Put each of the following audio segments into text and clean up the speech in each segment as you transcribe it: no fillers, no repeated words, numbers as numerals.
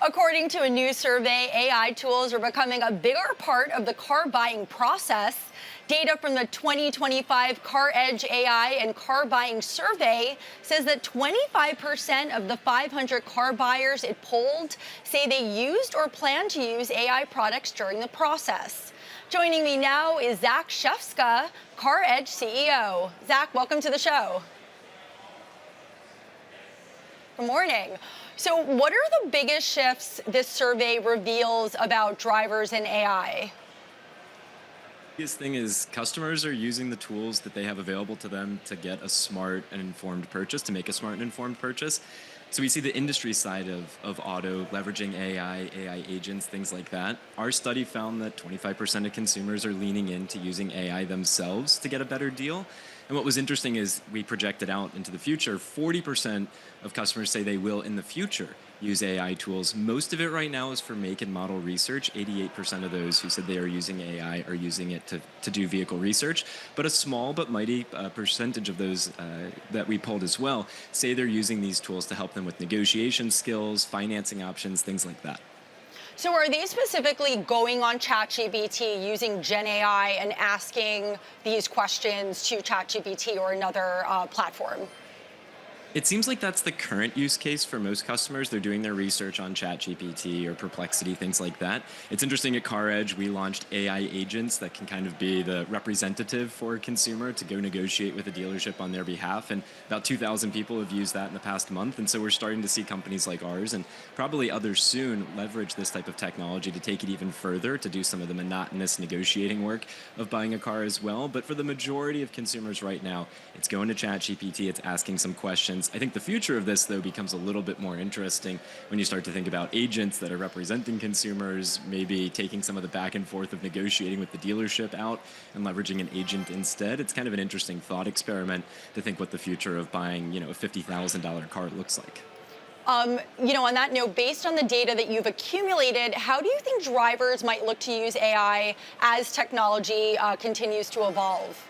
According to a new survey, AI tools are becoming a bigger part of the car buying process. Data from the 2025 CarEdge AI and car buying survey says that 25% of the 500 car buyers it polled say they used or plan to use AI products during the process. Joining me now is Zach Shefska, CarEdge CEO. Zach, welcome to the show. Good morning. So what are the biggest shifts this survey reveals about drivers and AI? The biggest thing is customers are using the tools that they have available to them to get a smart and informed purchase, to make a smart and informed purchase. So we see the industry side of auto leveraging AI agents, things like that. Our study found that 25% of consumers are leaning into using AI themselves to get a better deal. And what was interesting is we projected out into the future, 40% of customers say they will in the future use AI tools. Most of it right now is for make and model research. 88% of those who said they are using AI are using it to do vehicle research. But a small but mighty percentage of those that we polled as well say they're using these tools to help them with negotiation skills, financing options, things like that. So are they specifically going on ChatGPT using Gen AI and asking these questions to ChatGPT or another platform? It seems like that's the current use case for most customers. They're doing their research on ChatGPT or Perplexity, things like that. It's interesting at CarEdge, we launched AI agents that can kind of be the representative for a consumer to go negotiate with a dealership on their behalf. And about 2,000 people have used that in the past month. And so we're starting to see companies like ours and probably others soon leverage this type of technology to take it even further, to do some of the monotonous negotiating work of buying a car as well. But for the majority of consumers right now, it's going to ChatGPT, it's asking some questions. I think the future of this, though, becomes a little bit more interesting when you start to think about agents that are representing consumers, maybe taking some of the back and forth of negotiating with the dealership out and leveraging an agent instead. It's kind of an interesting thought experiment to think what the future of buying, a $50,000 car looks like. On that note, based on the data that you've accumulated, how do you think drivers might look to use AI as technology continues to evolve?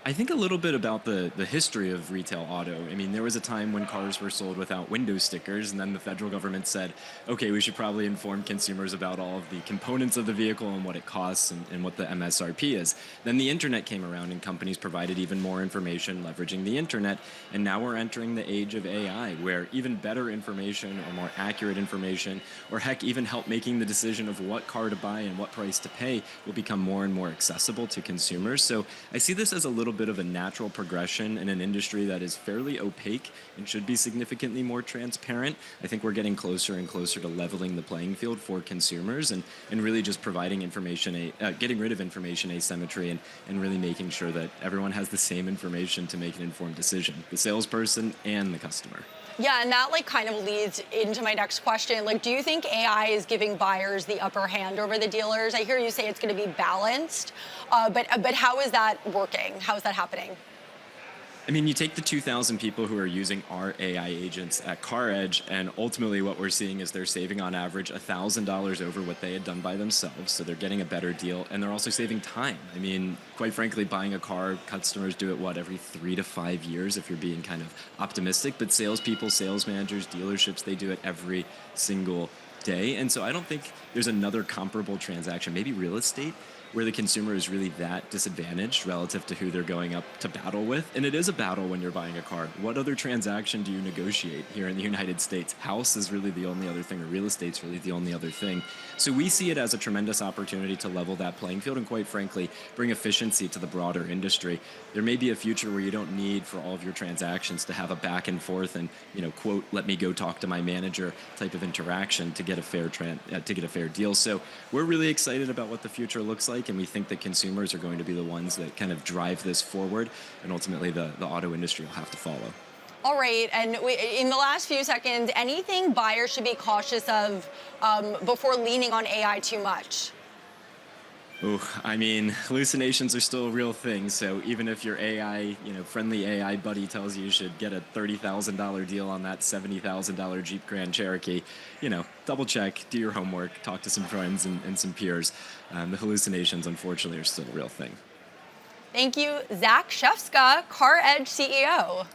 I think a little bit about the history of retail auto. I mean, there was a time when cars were sold without window stickers, and then the federal government said, okay, we should probably inform consumers about all of the components of the vehicle and what it costs and what the MSRP is. Then the internet came around and companies provided even more information leveraging the internet. And now we're entering the age of AI, where even better information or more accurate information, or heck, even help making the decision of what car to buy and what price to pay will become more and more accessible to consumers. So I see this as a little bit of a natural progression in an industry that is fairly opaque and should be significantly more transparent. I think we're getting closer and closer to leveling the playing field for consumers and really just providing information, getting rid of information asymmetry and really making sure that everyone has the same information to make an informed decision, the salesperson and the customer. Yeah, and that kind of leads into my next question. Do you think AI is giving buyers the upper hand over the dealers? I hear you say it's going to be balanced, but how is that working? How is that happening? I mean, you take the 2,000 people who are using our AI agents at CarEdge, and ultimately what we're seeing is they're saving on average $1,000 over what they had done by themselves, so they're getting a better deal, and they're also saving time. I mean, quite frankly, buying a car, customers do it, every 3 to 5 years if you're being kind of optimistic, but salespeople, sales managers, dealerships, they do it every single day, and so I don't think there's another comparable transaction, maybe real estate, where the consumer is really that disadvantaged relative to who they're going up to battle with. And it is a battle when you're buying a car. What other transaction do you negotiate here in the United States? House is really the only other thing, or real estate's really the only other thing. So we see it as a tremendous opportunity to level that playing field and, quite frankly, bring efficiency to the broader industry. There may be a future where you don't need for all of your transactions to have a back and forth and, quote, let me go talk to my manager type of interaction to get a fair deal. So we're really excited about what the future looks like. And we think that consumers are going to be the ones that kind of drive this forward, and ultimately the auto industry will have to follow. All right, and in the last few seconds, anything buyers should be cautious of before leaning on AI too much? I mean, hallucinations are still a real thing. So even if your AI, friendly AI buddy tells you should get a $30,000 deal on that $70,000 Jeep Grand Cherokee, double check, do your homework, talk to some friends and some peers. The hallucinations, unfortunately, are still a real thing. Thank you, Zach Shefska, CarEdge CEO.